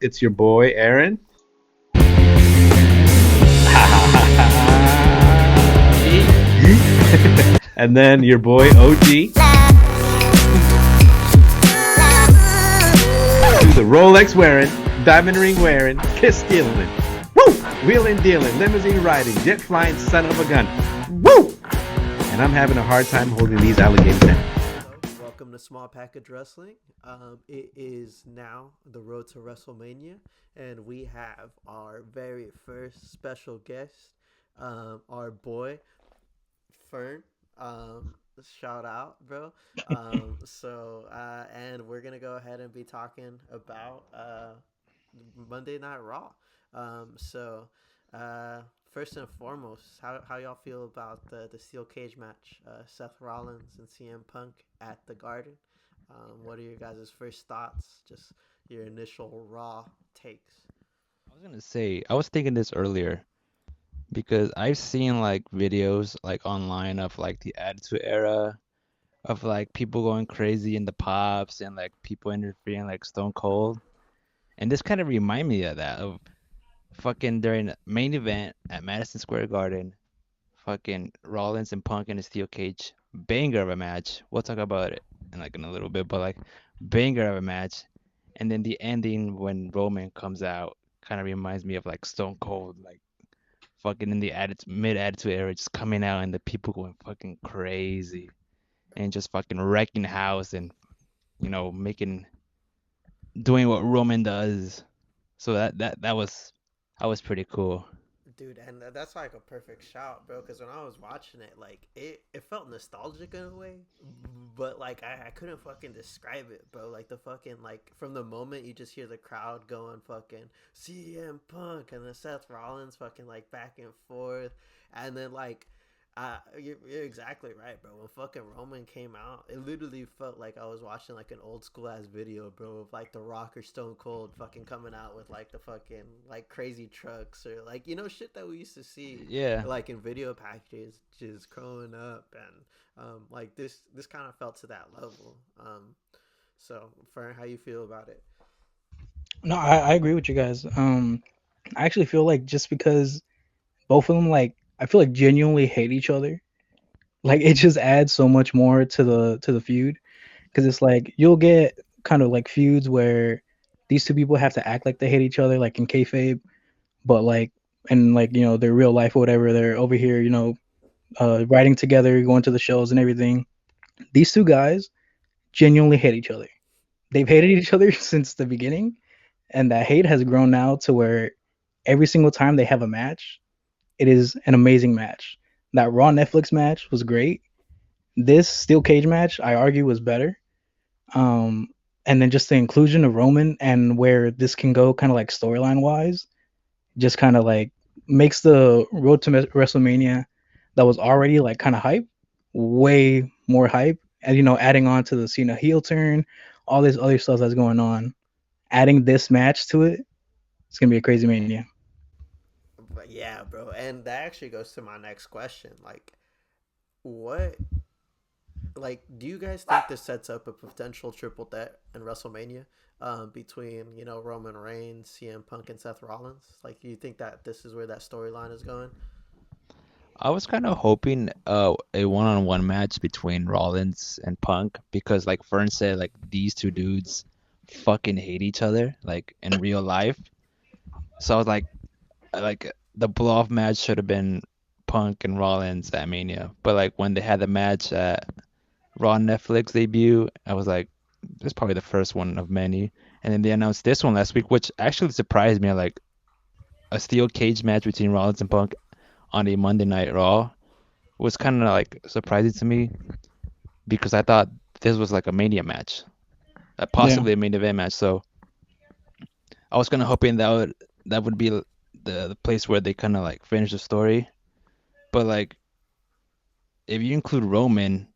It's your boy Aaron. And then your boy OG. To the Rolex wearing, diamond ring wearing, kiss stealing, woo, wheeling dealing, limousine riding, jet flying, son of a gun, woo. And I'm having a hard time holding these alligators down. Hello, welcome to Small Package Wrestling. It is now the road to WrestleMania, and we have our very first special guest, our boy Fern. Shout out, bro. And we're gonna go ahead and be talking about Monday Night Raw. So, first and foremost, how y'all feel about the steel cage match, Seth Rollins and CM Punk at the Garden? What are your guys' first thoughts? Just your initial Raw takes. I was gonna say, I was thinking this earlier because I've seen like videos like online of like the Attitude Era of like people going crazy in the pops and like people interfering like Stone Cold. And this kind of remind me of that of fucking during the main event at Madison Square Garden, fucking Rollins and Punk in a steel cage, banger of a match. We'll talk about it in a little bit, but like banger of a match. And then the ending when Roman comes out kind of reminds me of like Stone Cold, like fucking in the mid attitude era, just coming out and the people going fucking crazy and just fucking wrecking house and making doing what Roman does. So that was pretty cool. Dude, and that's like a perfect shout, bro. Because when I was watching it, like it felt nostalgic in a way, but like I couldn't fucking describe it, bro. Like the fucking like from the moment you just hear the crowd going fucking CM Punk and then Seth Rollins fucking like back and forth, and then like you're exactly right, bro. When fucking Roman came out, it literally felt like I was watching like an old school ass video, bro, of like The Rock or Stone Cold fucking coming out with like the fucking like crazy trucks or like shit that we used to see Yeah. like in video packages just growing up, and like this kind of felt to that level. So Fern, how you feel about it? No, I agree with you guys. I actually feel like just because both of them, like, I feel like genuinely hate each other, like it just adds so much more to the feud. Because it's like you'll get kind of like feuds where these two people have to act like they hate each other, like in kayfabe, but like and like their real life or whatever, they're over here, writing together, going to the shows and everything. These two guys genuinely hate each other. They've hated each other since the beginning, and that hate has grown now to where every single time they have a match, it is an amazing match. That Raw Netflix match was great. This steel cage match, I argue, was better. Um, and then just the inclusion of Roman and where this can go, kind of like storyline wise, just kind of like makes the road to WrestleMania that was already like kind of hype, way more hype. And adding on to the Cena heel turn, all this other stuff that's going on, adding this match to it, it's gonna be a crazy mania. But yeah, bro, and that actually goes to my next question. Like, what like do you guys think this sets up a potential triple threat in WrestleMania, between Roman Reigns, CM Punk, and Seth Rollins? Like, do you think that this is where that storyline is going? I was kind of hoping a one-on-one match between Rollins and Punk because like Fern said, like these two dudes fucking hate each other like in real life. So I was like the blow-off match should have been Punk and Rollins at Mania. But like when they had the match at Raw Netflix debut, I was like, this is probably the first one of many. And then they announced this one last week, which actually surprised me. Like a steel cage match between Rollins and Punk on a Monday Night Raw was kind of like surprising to me because I thought this was like a Mania match, Yeah. possibly a main event match. So I was kind of hoping that would be the place where they kind of like finish the story. But like if you include Roman,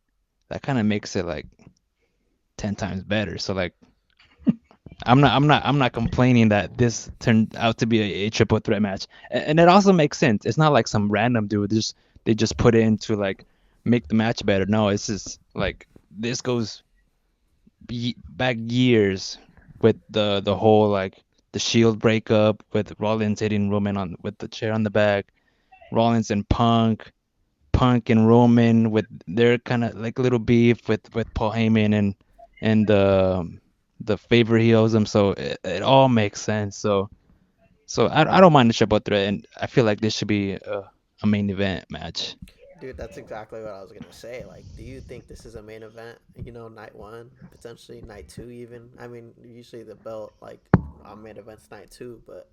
that kind of makes it like 10 times better. So like I'm not complaining that this turned out to be a triple threat match. And it also makes sense. It's not like some random dude they just put it in to like make the match better. No, it's just like this goes back years with the whole like the Shield breakup with Rollins hitting Roman on with the chair on the back, Rollins and Punk and Roman with their kind of like little beef with Paul Heyman and the favor he owes him. So it all makes sense. So I don't mind the triple threat, and I feel like this should be a main event match. Dude, that's exactly what I was gonna say. Like, do you think this is a main event? You know, night one, potentially night two, even. I mean, usually the belt like on main events night two, but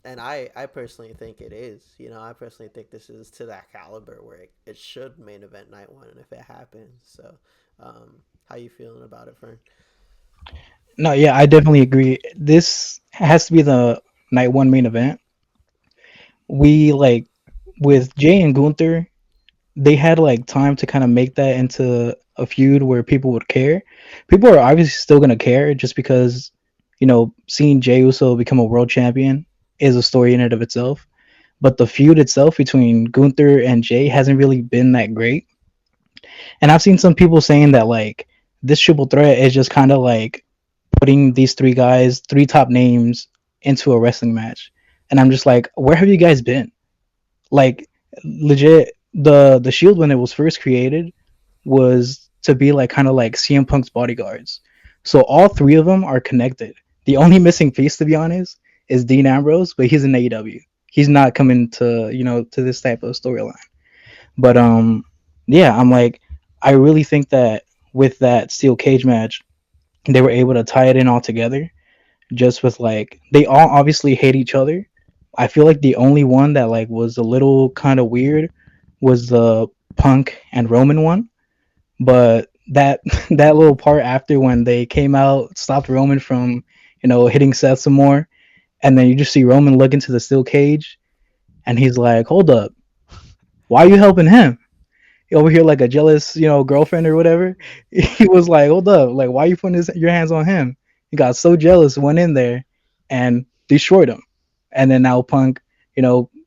and I personally think it is. You know, I personally think this is to that caliber where it should main event night one, and if it happens, so how you feeling about it, Fern? No, yeah, I definitely agree. This has to be the night one main event. We like with Jay and Gunther, they had like time to kind of make that into a feud where people would care. People are obviously still gonna care just because seeing Jay Uso become a world champion is a story in and of itself. But the feud itself between Gunther and Jay hasn't really been that great. And I've seen some people saying that like this triple threat is just kind of like putting these three guys, three top names, into a wrestling match. And I'm just like, where have you guys been? Like legit, the Shield when it was first created was to be like kind of like CM Punk's bodyguards. So all three of them are connected. The only missing piece, to be honest, is Dean Ambrose, but he's in AEW. He's not coming to to this type of storyline. But yeah, I'm like, I really think that with that steel cage match, they were able to tie it in all together. Just with like, they all obviously hate each other. I feel like the only one that like was a little kind of weird was the Punk and Roman one, but that that little part after when they came out stopped Roman from hitting Seth some more, and then you just see Roman look into the steel cage, and he's like, "Hold up, why are you helping him?" Over here like a jealous girlfriend or whatever. He was like, "Hold up, like why are you putting your hands on him?" He got so jealous, went in there and destroyed him. And then now Punk,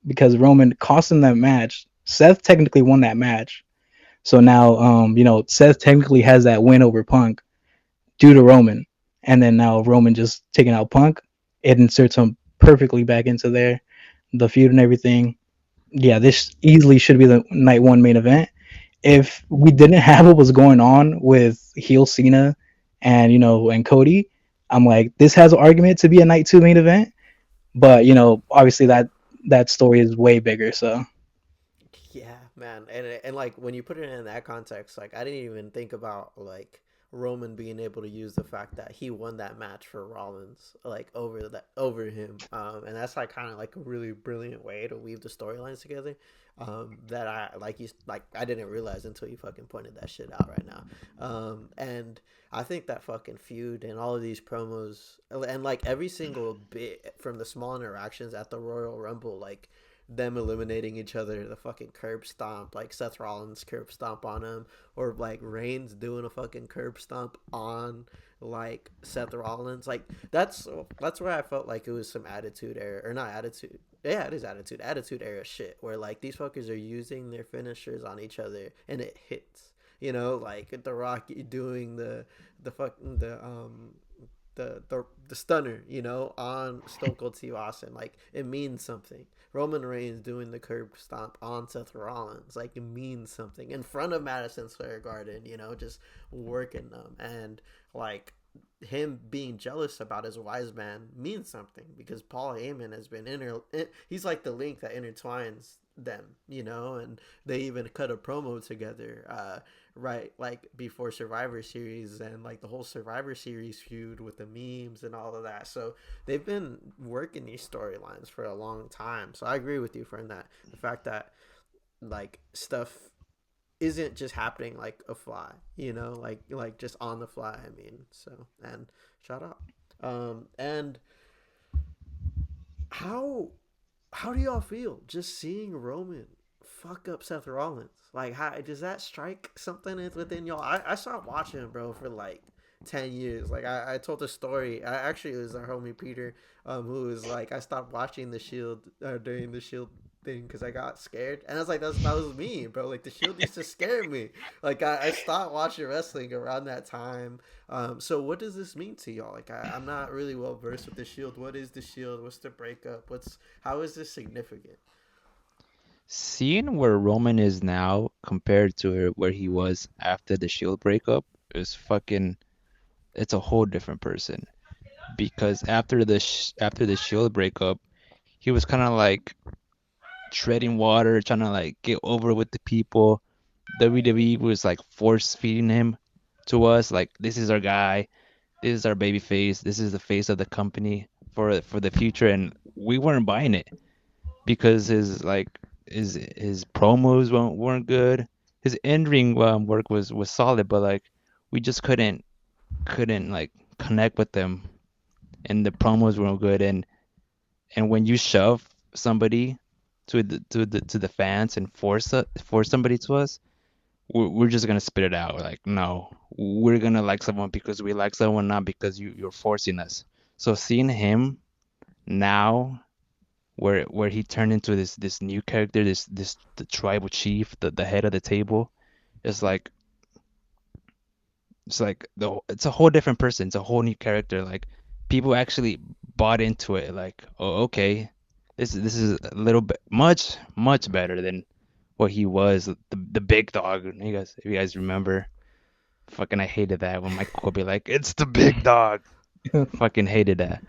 because Roman cost him that match. Seth technically won that match, so now, Seth technically has that win over Punk due to Roman, and then now Roman just taking out Punk, it inserts him perfectly back into there, the feud and everything. Yeah, this easily should be the night one main event. If we didn't have what was going on with heel Cena and and Cody, I'm like, this has an argument to be a night two main event, but obviously that story is way bigger. So Yeah, man, and like when you put it in that context, like I didn't even think about like Roman being able to use the fact that he won that match for Rollins, like over him, and that's like kind of like a really brilliant way to weave the storylines together. That I didn't realize until you fucking pointed that shit out right now. And I think that fucking feud and all of these promos and like every single bit from the small interactions at the Royal Rumble, like them eliminating each other, the fucking curb stomp, like Seth Rollins curb stomp on him, or like Reigns doing a fucking curb stomp on like Seth Rollins. Like that's where I felt like it was some attitude era, or not attitude. Yeah, it is attitude era shit, where like these fuckers are using their finishers on each other and it hits. Like The Rock doing the fucking the stunner, on Stone Cold Steve Austin. Like it means something. Roman Reigns doing the curb stomp on Seth Rollins, like it means something in front of Madison Square Garden. Just working them, and like him being jealous about his wise man means something because Paul Heyman has been he's like the link that intertwines them, and they even cut a promo together, right, like before Survivor Series, and like the whole Survivor Series feud with the memes and all of that. So they've been working these storylines for a long time. So I agree with you, friend, that the fact that like stuff isn't just happening like a fly, like just on the fly. I mean, so, and shout out. And how do y'all feel just seeing Roman fuck up Seth Rollins? Like, how does that strike something within y'all? I stopped watching, bro, for like 10 years. Like I told a story. I actually, it was our homie Peter, who was like, I stopped watching the Shield during the Shield thing because I got scared, and I was like, that was me, bro. Like the Shield used to scare me. Like I stopped watching wrestling around that time. So what does this mean to y'all? Like I'm not really well versed with the Shield. What is the Shield? What's the breakup? How is this significant? Seeing where Roman is now compared to where he was after the Shield breakup is fucking, it's a whole different person. Because after the Shield breakup, he was kind of like treading water, trying to like get over with the people. WWE was like force feeding him to us, like this is our guy, this is our baby face, this is the face of the company for the future, and we weren't buying it because his promos weren't good. His in-ring work was solid, but like we just couldn't like connect with them, and the promos weren't good. And when you shove somebody to the fans and force somebody to us, we're just gonna spit it out. We're like, no, we're gonna like someone because we like someone, not because you're forcing us. So seeing him now, where he turned into this new character, this the tribal chief, the head of the table, is like it's a whole different person. It's a whole new character. Like people actually bought into it. Like, oh, okay, this is a little bit much better than what he was. The big dog. If you guys remember, fucking I hated that when Michael would be like, it's the big dog. Fucking hated that.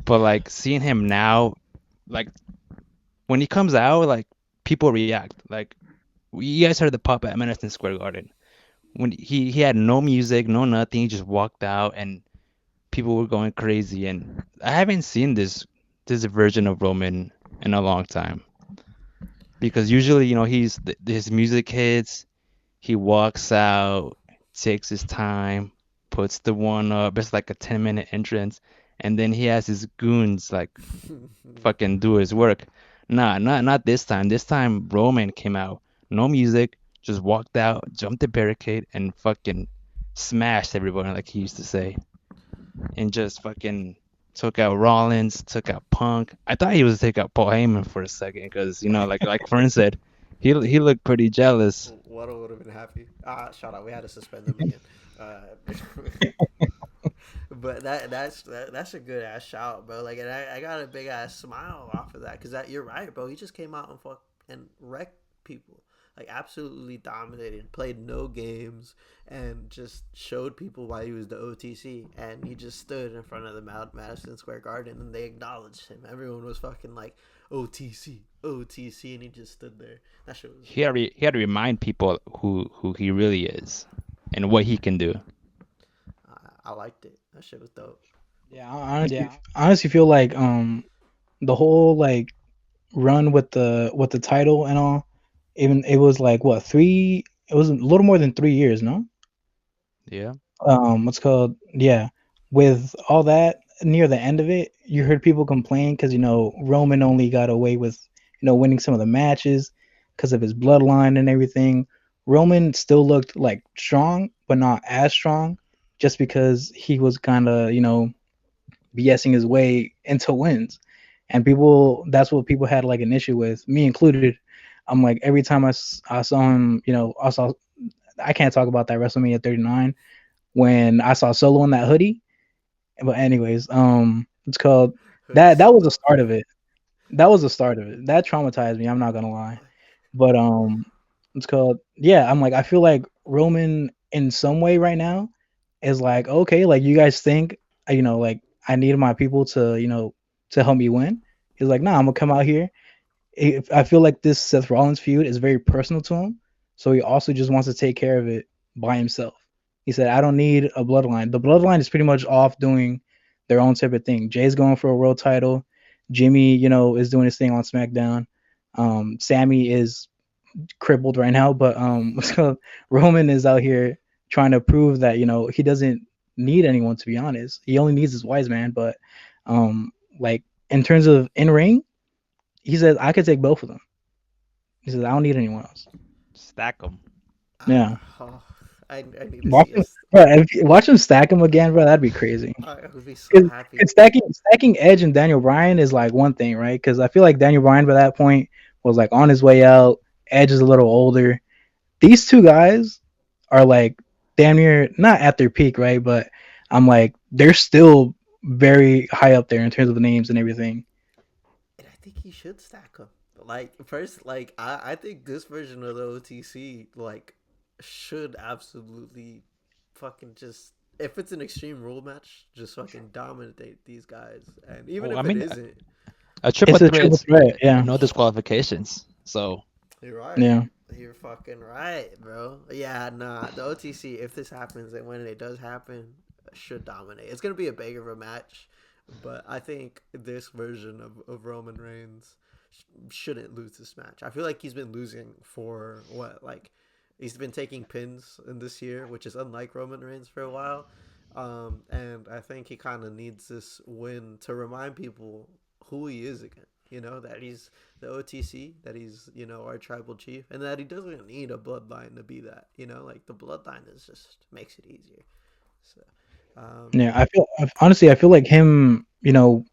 But like seeing him now, like when he comes out, like people react. Like you guys heard the pop at Madison Square Garden when he had no music, no nothing. He just walked out and people were going crazy. And I haven't seen this version of Roman in a long time because usually his music hits, he walks out, takes his time, puts the one up. It's like a 10-minute entrance, and then he has his goons like fucking do his work. Nah, not this time. This time Roman came out, no music, just walked out, jumped the barricade, and fucking smashed everybody like he used to say, and just fucking took out Rollins, took out Punk. I thought he was to take out Paul Heyman for a second because like Fern said, he looked pretty jealous. Waddle would have been happy. Shout out. We had to suspend him again. But that's a good ass shout, bro. Like, and I got a big ass smile off of that because you're right, bro. He just came out and wrecked people, like absolutely dominated, played no games, and just showed people why he was the OTC. And he just stood in front of the Madison Square Garden, and they acknowledged him. Everyone was fucking like OTC, OTC, and he just stood there. That shit was. He had to remind people who he really is and what he can do. I liked it. That shit was dope. Yeah, I honestly feel like the whole like run with the title and all, even it was like what 3? It was a little more than 3 years, no? Yeah. What's called yeah. With all that near the end of it, you heard people complain because Roman only got away with winning some of the matches because of his bloodline and everything. Roman still looked like strong, but not as strong, just because he was kind of BSing his way into wins. And that's what people had like an issue with, me included. I'm like, every time I saw him, I can't talk about that WrestleMania 39 when I saw Solo in that hoodie. But anyways, it's called that was the start of it. That was the start of it. That traumatized me, I'm not gonna lie. But it's called yeah, I'm like, I feel like Roman in some way right now is like, okay, like you guys think, like I need my people to help me win. He's like, nah, I'm gonna come out here. I feel like this Seth Rollins feud is very personal to him, so he also just wants to take care of it by himself. He said, I don't need a bloodline. The bloodline is pretty much off doing their own separate thing. Jay's going for a world title. Jimmy, is doing his thing on SmackDown. Sammy is crippled right now, but Roman is out here trying to prove that he doesn't need anyone, to be honest. He only needs his wise man. But like in terms of in ring, he says I could take both of them. He says I don't need anyone else. Stack them. Yeah. I need to Watch see him, us. bro. Watch him stack him again, bro. That'd be crazy. I would be so Because happy. stacking Edge and Daniel Bryan is like one thing, right? Because I feel like Daniel Bryan by that point was like on his way out. Edge is a little older. These two guys are like damn near not at their peak, right? But I'm like they're still very high up there in terms of the names and everything. And I think he should stack them. Like first, like I think this version of the OTC like should absolutely fucking just if it's an extreme rule match, just fucking dominate these guys. And even Oh, I if it mean, isn't, a triple It's a triple threat, threat, yeah, no disqualifications. So you're right. yeah. You're fucking right, bro. Yeah, nah. The OTC, if this happens and when it does happen, should dominate. It's gonna be a bigger of a match, but I think this version of Roman Reigns shouldn't lose this match. I feel like he's been losing for what, like he's been taking pins in this year, which is unlike Roman Reigns for a while. And I think he kind of needs this win to remind people who he is again. You know, that he's the OTC, that he's, you know, our tribal chief, and that he doesn't need a bloodline to be that. You know, like the bloodline is just makes it easier. So, Yeah, honestly, I feel like him,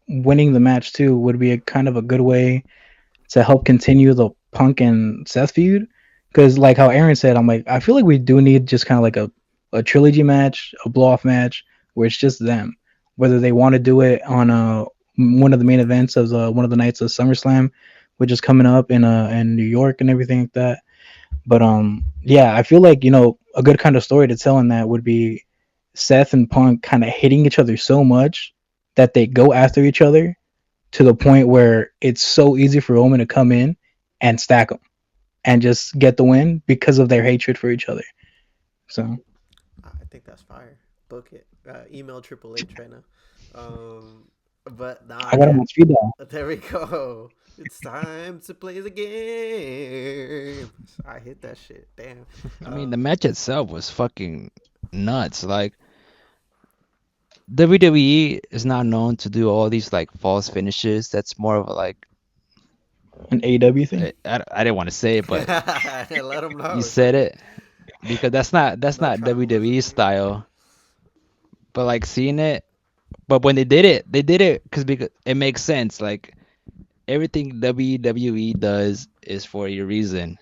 winning the match too would be a kind of a good way to help continue the Punk and Seth feud. Because like how Aaron said, I'm like, I feel like we do need just kind of like a trilogy match, a blow off match where it's just them. Whether they want to do it on one of the main events of one of the nights of SummerSlam, which is coming up in New York and everything like that. But yeah, I feel like a good kind of story to tell in that would be Seth and Punk kind of hitting each other so much that they go after each other to the point where it's so easy for Roman to come in and stack them and just get the win because of their hatred for each other. So I think that's fire. Book it. Email Triple H right now. But nah, I got him yeah. on speed dial. There we go. It's time to play the game. I hit that shit. Damn. I mean, the match itself was fucking nuts. Like WWE is not known to do all these like false finishes. That's more of a like An AEW thing. I didn't want to say it, but Let them know. you said it because that's not No WWE tribalism. style. But like seeing it, but when they did it because it makes sense. Like everything WWE does is for a reason,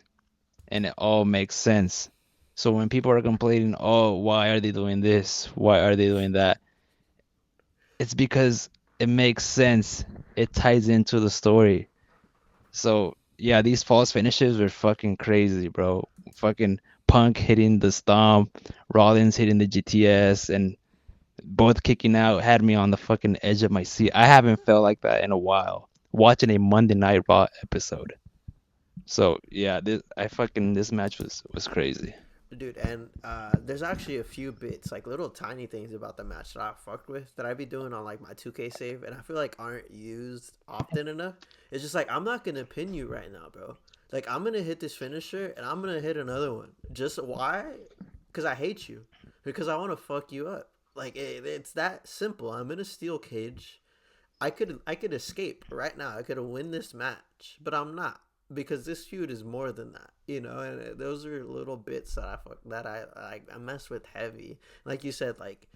and it all makes sense. So when people are complaining, oh, why are they doing this? Why are they doing that? It's because it makes sense. It ties into the story. So yeah, these false finishes were fucking crazy, bro. Fucking Punk hitting the stomp, Rollins hitting the GTS, and both kicking out had me on the fucking edge of my seat. I haven't felt like that in a while. Watching a Monday Night Raw episode. So yeah, this match was crazy. Dude, and there's actually a few bits, like little tiny things about the match that I fucked with that I be doing on like my 2K save, and I feel like aren't used often enough. It's just like I'm not gonna pin you right now, bro. Like I'm gonna hit this finisher, and I'm gonna hit another one. Just why? Because I hate you. Because I want to fuck you up. Like it's that simple. I'm in a steel cage. I could escape right now. I could win this match, but I'm not because this feud is more than that, you know. And those are little bits that I mess with heavy. Like you said, like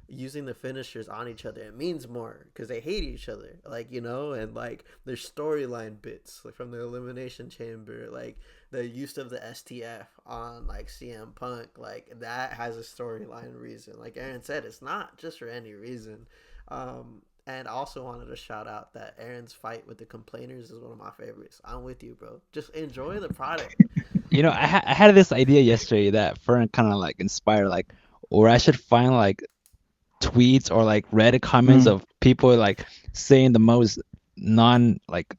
using the finishers on each other, it means more because they hate each other, like you know. And like there's storyline bits like from the Elimination Chamber, like the use of the STF on like CM Punk, like that has a storyline reason. Like Aaron said, it's not just for any reason. And I also wanted to shout out that Aaron's fight with the complainers is one of my favorites. I'm with you, bro. Just enjoy the product. You know, I had this idea yesterday that Fern kind of like inspired, like, or I should find like tweets or like Reddit comments Mm. of people like saying the most like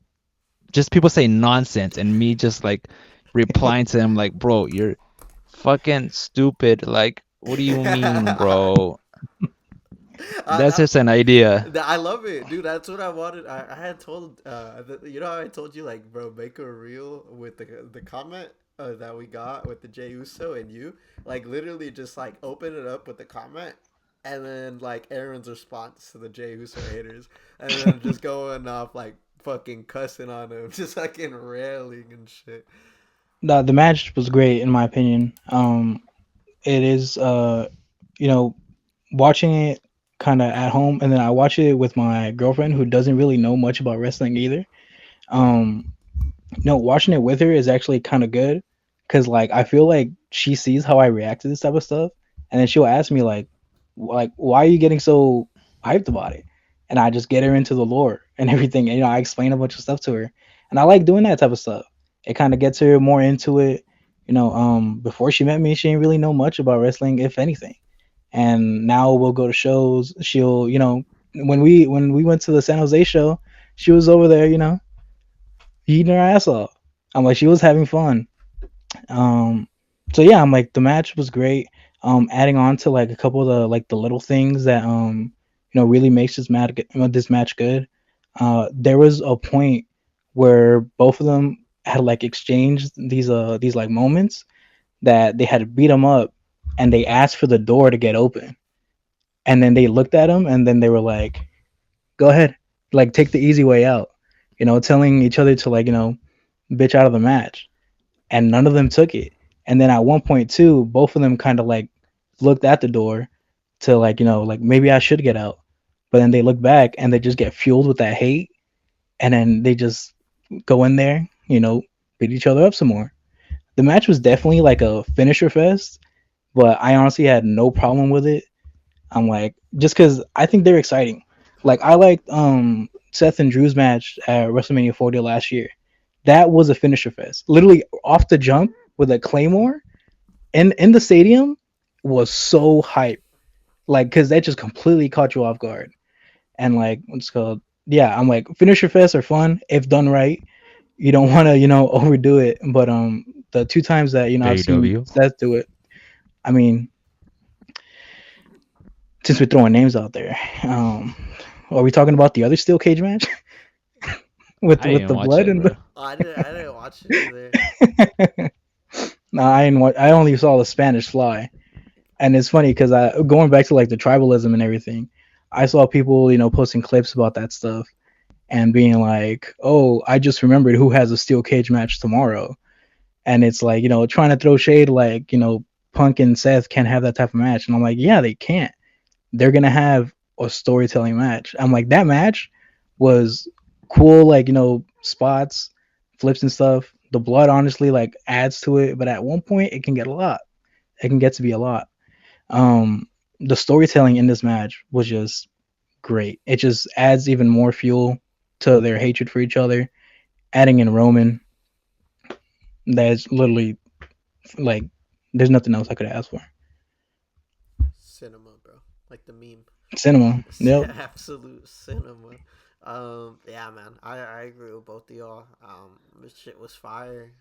just people saying nonsense and me just like replying to them like, bro, you're fucking stupid. Like, what do you mean, bro? That's I, just an idea. I love it, dude. That's what I wanted. I had told, you know, how I told you, like, bro, make a reel with the comment that we got with the Jey Uso and you, like, literally just like open it up with the comment, and then like Aaron's response to the Jey Uso haters, and then just going off like fucking cussing on him, just fucking railing and shit. The match was great in my opinion. it is you know, watching it kind of at home, and then I watch it with my girlfriend who doesn't really know much about wrestling either. Um, no, watching it with her is actually kind of good because like I feel like she sees how I react to this type of stuff, and then she'll ask me like why are you getting so hyped about it? And I just get her into the lore and everything, and I explain a bunch of stuff to her, and I like doing that type of stuff. It kind of gets her more into it. Before she met me, she didn't really know much about wrestling, if anything. And now we'll go to shows. She'll, when we went to the San Jose show, she was over there, eating her ass off. I'm like, she was having fun. Um, so yeah, I'm like, the match was great. Adding on to like a couple of the little things that really makes this match good. There was a point where both of them had like exchanged these like moments that they had to beat them up, and they asked for the door to get open, and then they looked at him, and then they were like, "Go ahead, like take the easy way out," telling each other to like bitch out of the match, and none of them took it. And then at one point too, both of them kind of like looked at the door to like like maybe I should get out, but then they look back and they just get fueled with that hate, and then they just go in there, beat each other up some more. The match was definitely like a finisher fest, but I honestly had no problem with it. I'm like, just because I think they're exciting. Like I liked Seth and Drew's match at WrestleMania 40 last year. That was a finisher fest. Literally off the jump with a claymore in the stadium was so hype. Like because that just completely caught you off guard. And like what's it called? Yeah, I'm like finisher fests are fun if done right. You don't want to overdo it. But the two times that I've seen AEW. Seth do it, I mean, since we're throwing names out there, are we talking about the other steel cage match with I with didn't the watch blood it, and the? bro. Oh, I didn't watch it either. No, I didn't. I only saw the Spanish Fly, and it's funny because I going back to like the tribalism and everything. I saw people posting clips about that stuff and being like, "Oh, I just remembered who has a steel cage match tomorrow," and it's like trying to throw shade like Punk and Seth can't have that type of match, and I'm like, yeah, they can't. They're gonna have a storytelling match. I'm like, that match was cool, like spots, flips and stuff. The blood honestly like adds to it, but at one point it can get a lot. It can get to be a lot. The storytelling in this match was just great. It just adds even more fuel to their hatred for each other. Adding in Roman, that's literally like there's nothing else I could ask for. Cinema, bro. Like the meme. Cinema. Yep. Absolute cinema. Yeah, man. I agree with both of y'all. This shit was fire.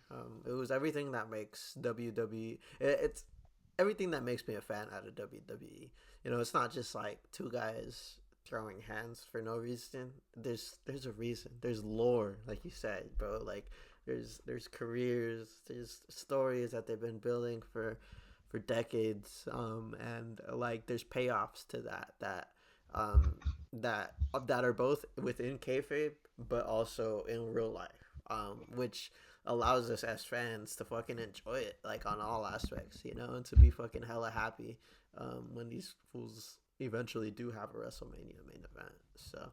It was everything that makes WWE. It's everything that makes me a fan out of WWE. It's not just like two guys throwing hands for no reason. There's a reason. There's lore, like you said, bro. Like there's careers, there's stories that they've been building for decades. And like there's payoffs to um that are both within kayfabe but also in real life, which allows us as fans to fucking enjoy it like on all aspects, and to be fucking hella happy when these fools eventually do have a WrestleMania main event. So